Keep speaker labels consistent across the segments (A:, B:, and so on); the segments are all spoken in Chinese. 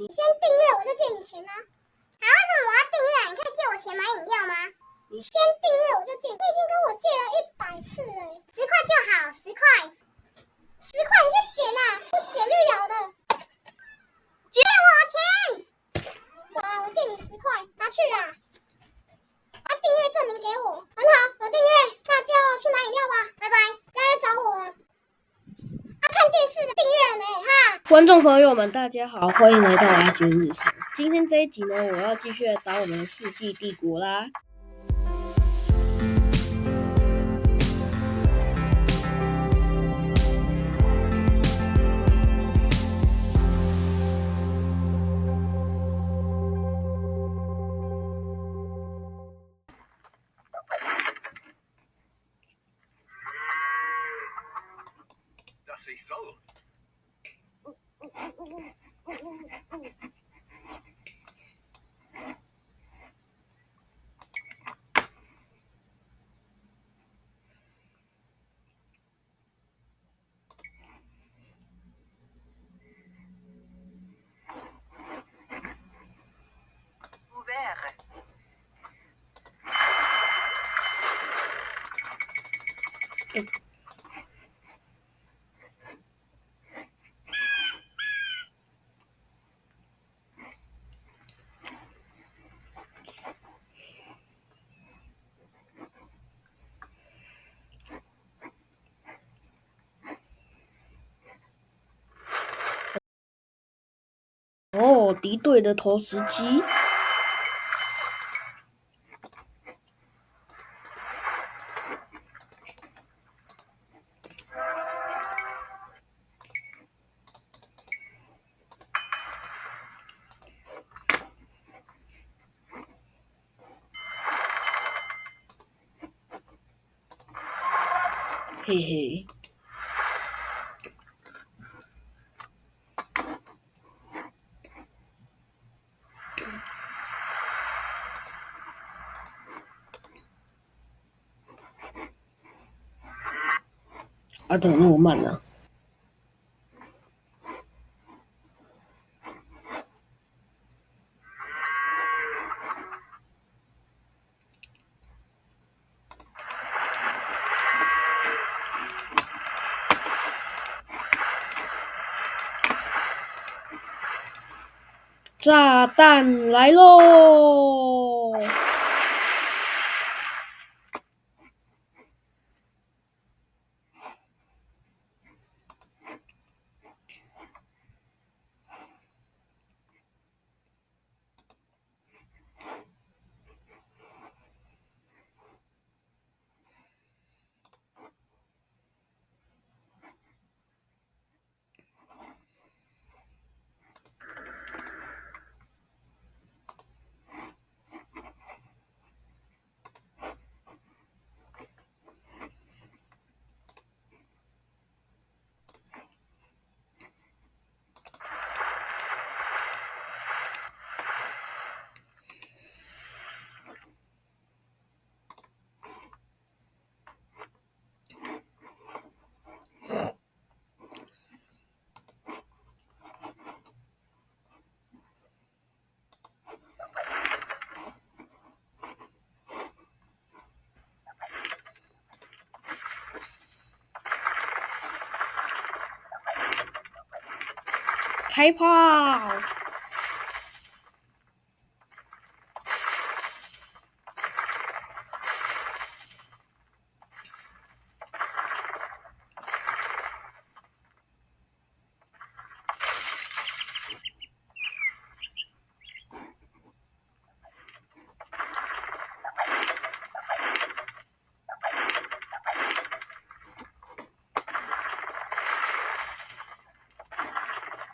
A: 你先订阅我就借你钱吗？
B: 好，为什么我要订阅？你可以借我钱买饮料吗？
A: 你先订阅我就借，你已经跟我借了100次了
B: ，10块就好，10块。
A: 10块你去捡啊，不捡就咬的。
B: 借我钱！
A: 好，我借你10块，拿去啊。把订阅证明给我，很好，有订阅，那就去买饮料吧，
B: 拜拜。
A: 不要来找我了。看电视的订阅了没哈？
C: 观众朋友们，大家好，欢迎来到阿军日常。今天这一集呢，我要继续来打我们的世纪帝国啦。哦，敌对的投石机。嘿嘿。怎么那么慢呢？炸弹来喽！开炮！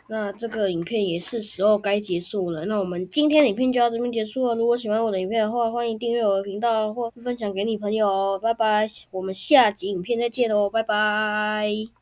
C: 那这个影片也是时候该结束了，那我们今天的影片就到这边结束了。如果喜欢我的影片的话，欢迎订阅我的频道或分享给你朋友哦。拜拜，我们下集影片再见喽，拜拜。